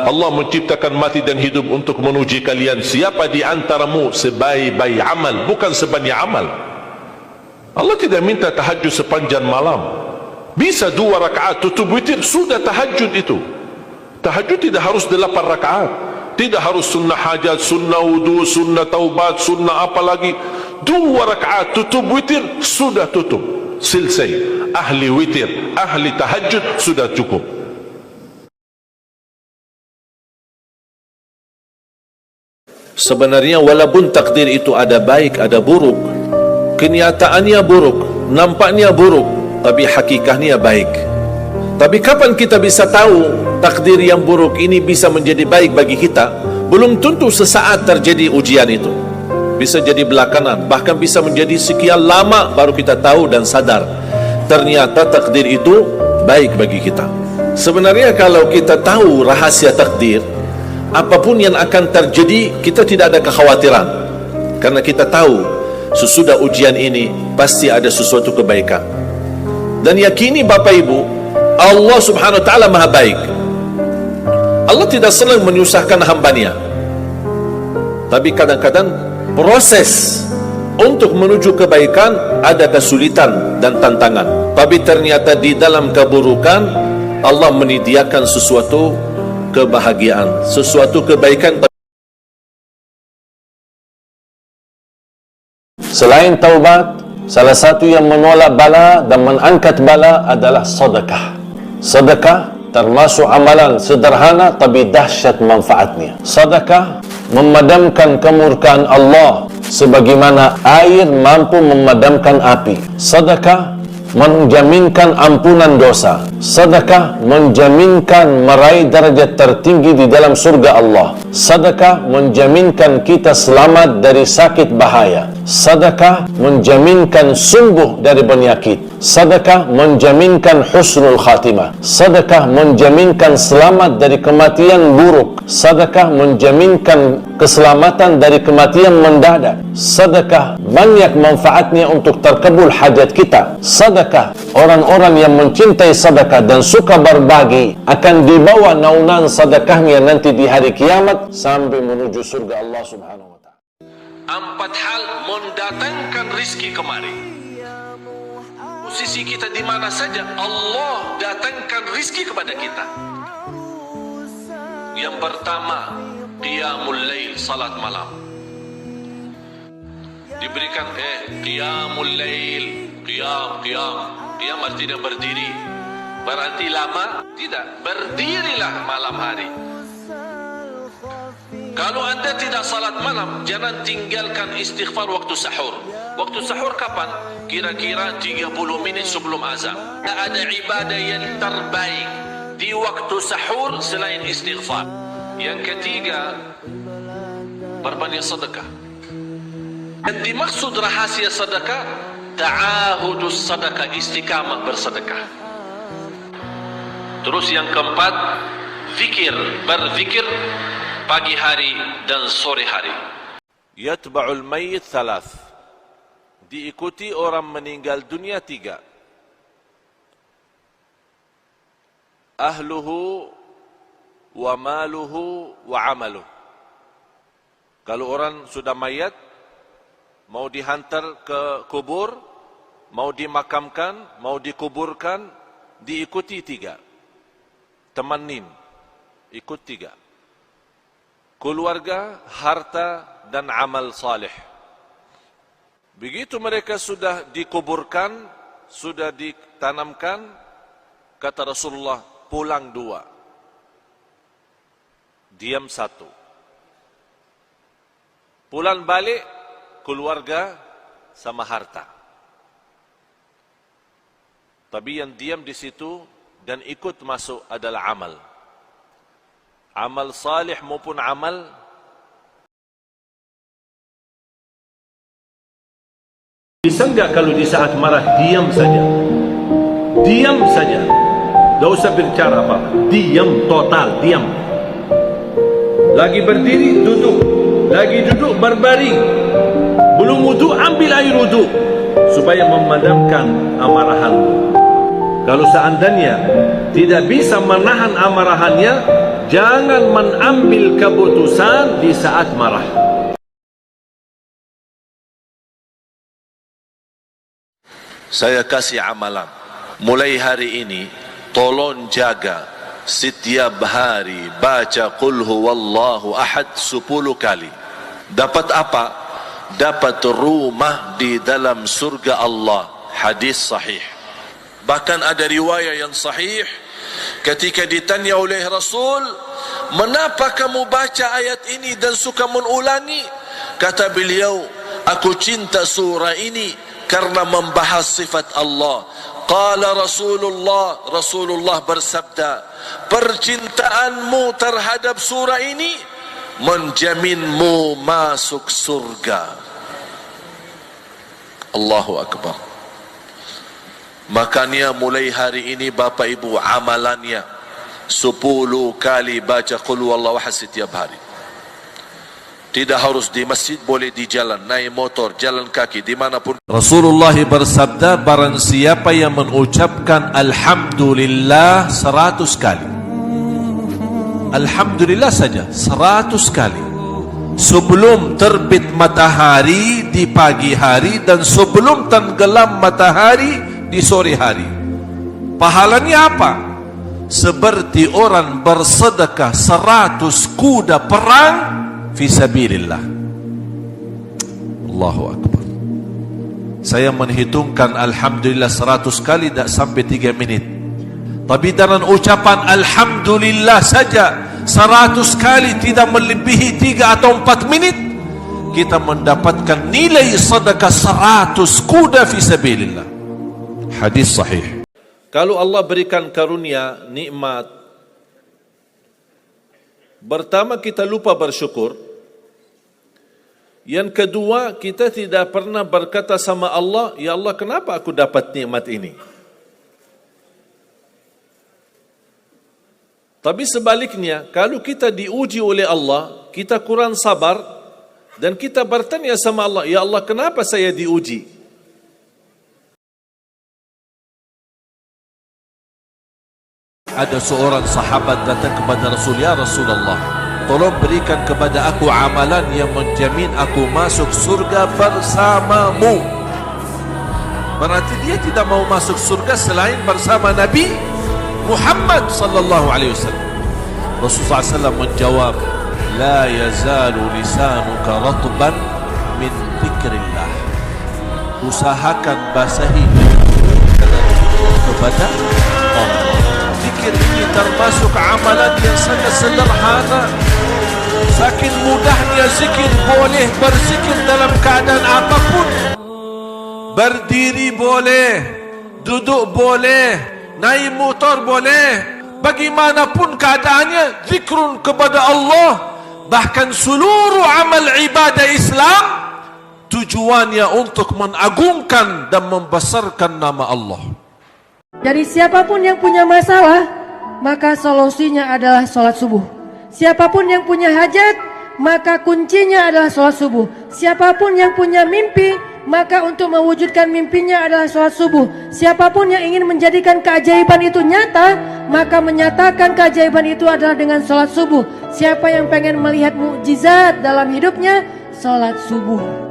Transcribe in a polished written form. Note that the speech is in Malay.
Allah menciptakan mati dan hidup untuk menuji kalian. Siapa di antaramu sebaik-baik amal, bukan sebanyak amal. Allah tidak minta tahajud sepanjang malam. Bisa 2 rakaat tutup witir, sudah tahajud itu. Tahajud tidak harus 8 rakaat, tidak harus sunnah hajat, sunnah wudu, sunnah taubat, sunnah apa lagi. 2 rakaat tutup witir, sudah tutup, selesai. Ahli witir, ahli tahajud, sudah cukup. Sebenarnya walaupun takdir itu ada baik, ada buruk, kenyataannya buruk, nampaknya buruk, tapi hakikatnya baik. Tapi kapan kita bisa tahu takdir yang buruk ini bisa menjadi baik bagi kita? Belum tentu sesaat terjadi ujian itu. Bisa jadi belakangan, bahkan bisa menjadi sekian lama baru kita tahu dan sadar ternyata takdir itu baik bagi kita. Sebenarnya kalau kita tahu rahasia takdir, apapun yang akan terjadi kita tidak ada kekhawatiran, karena kita tahu sesudah ujian ini pasti ada sesuatu kebaikan. Dan yakini Bapak Ibu, Allah subhanahu wa ta'ala maha baik. Allah tidak senang menyusahkan hambanya, tapi kadang-kadang proses untuk menuju kebaikan ada kesulitan dan tantangan. Tapi ternyata di dalam keburukan Allah menyediakan sesuatu kebahagiaan, sesuatu kebaikan. Selain taubat, salah satu yang menolak bala dan mengangkat bala adalah sedekah. Sedekah termasuk amalan sederhana tapi dahsyat manfaatnya. Sedekah memadamkan kemurkaan Allah sebagaimana air mampu memadamkan api. Sedekah menjaminkan ampunan dosa. Sedekah menjaminkan meraih darjat tertinggi di dalam surga Allah. Sedekah menjaminkan kita selamat dari sakit bahaya. Sedekah menjaminkan sembuh dari penyakit. Sedekah menjaminkan husnul khatimah. Sedekah menjaminkan selamat dari kematian buruk. Sedekah menjaminkan keselamatan dari kematian mendadak. Sedekah banyak manfaatnya untuk terkabul hajat kita. Sedekah, orang-orang yang mencintai sedekah dan suka berbagi akan dibawa naungan sedekahnya nanti di hari kiamat sampai menuju surga Allah subhanahu wa ta'ala. 4 hal mendatangkan rizki kemari. Posisi kita di mana saja, Allah datangkan rizki kepada kita. Yang pertama, qiyamul lail, salat malam. Diberikan qiyamul lail, qiyam artinya berdiri. Berarti lama? Tidak, berdirilah malam hari. Kalau anda tidak salat malam, jangan tinggalkan istighfar waktu sahur. Waktu sahur kapan? Kira-kira 30 menit sebelum azan. Tak ada ibadah yang terbaik di waktu sahur selain istighfar. Yang ketiga, berbanyak sedekah. Dan dimaksud rahasia sedekah, ta'ahudus sedekah, istiqamah bersedekah. Terus yang keempat, zikir, berzikir pagi hari dan sore hari. Yatba'ul mayyit thalath, diikuti orang meninggal dunia 3. Ahluhu wa maluhu wa amaluh. Kalau orang sudah mayat, mau dihantar ke kubur, mau dimakamkan, mau dikuburkan, diikuti 3. Temanin, ikut 3. Keluarga, harta, dan amal saleh. Begitu mereka sudah dikuburkan, sudah ditanamkan, kata Rasulullah, pulang 2, diam 1. Pulang balik, keluarga sama harta. Tapi yang diam di situ dan ikut masuk adalah amal. Amal salih maupun amal bisa enggak kalau di saat marah diam saja? Diam saja. Tidak usah berbicara apa-apa. Diam total, diam. Lagi berdiri, duduk. Lagi duduk, berbaring. Belum wudu, ambil air wudu supaya memadamkan amarahanmu. Kalau seandainya tidak bisa menahan amarahannya, jangan mengambil keputusan di saat marah. Saya kasih amalan. Mulai hari ini, tolong jaga setiap hari baca Qul huwallahu ahad 10 kali. Dapat apa? Dapat rumah di dalam surga Allah. Hadis sahih. Bahkan ada riwayat yang sahih, ketika ditanya oleh Rasul, "Mengapa kamu baca ayat ini dan suka mengulangi?" Kata beliau, "Aku cinta surah ini karena membahas sifat Allah." Qala Rasulullah bersabda, "Percintaanmu terhadap surah ini menjaminmu masuk surga." Allahu Akbar. Makanya mulai hari ini Bapak Ibu, amalannya 10 kali baca Qul huwallahu ahad setiap hari. Tidak harus di masjid, boleh di jalan, naik motor, jalan kaki, dimanapun. Rasulullah bersabda, barang siapa yang mengucapkan Alhamdulillah 100 kali, Alhamdulillah saja 100 kali, sebelum terbit matahari di pagi hari dan sebelum tenggelam matahari di sore hari, pahalanya apa? Seperti orang bersedekah 100 kuda perang fi sabilillah. Allahu Akbar. Saya menghitungkan Alhamdulillah 100 kali tak sampai 3 minit. Tapi dengan ucapan Alhamdulillah saja 100 kali, tidak melebihi 3 atau 4 minit, kita mendapatkan nilai sedekah 100 kuda fi sabilillah. Hadis sahih. Kalau Allah berikan karunia, nikmat, pertama kita lupa bersyukur. Yang kedua, kita tidak pernah berkata sama Allah, "Ya Allah, kenapa aku dapat nikmat ini?" Tapi sebaliknya, kalau kita diuji oleh Allah, kita kurang sabar dan kita bertanya sama Allah, "Ya Allah, kenapa saya diuji?" Ada seorang sahabat datang kepada Rasul, "Ya Rasulullah, tolong berikan kepada aku amalan yang menjamin aku masuk surga bersamamu." Berarti dia tidak mau masuk surga selain bersama Nabi Muhammad sallallahu alaihi wasallam. Rasulullah SAW menjawab, "La yazalu lisanuka ratban min dzikrillah." Usahakan basahi kepada Allah. Zikir ini termasuk amalan yang sangat sederhana. Saking mudahnya zikir, boleh berzikir dalam keadaan apapun. Berdiri boleh, duduk boleh, naik motor boleh, bagaimanapun keadaannya, zikrun kepada Allah. Bahkan seluruh amal ibadah Islam tujuannya untuk mengagungkan dan membesarkan nama Allah. Jadi siapapun yang punya masalah, maka solusinya adalah sholat subuh. Siapapun yang punya hajat, maka kuncinya adalah sholat subuh. Siapapun yang punya mimpi, maka untuk mewujudkan mimpinya adalah sholat subuh. Siapapun yang ingin menjadikan keajaiban itu nyata, maka menyatakan keajaiban itu adalah dengan sholat subuh. Siapa yang pengen melihat mukjizat dalam hidupnya, sholat subuh.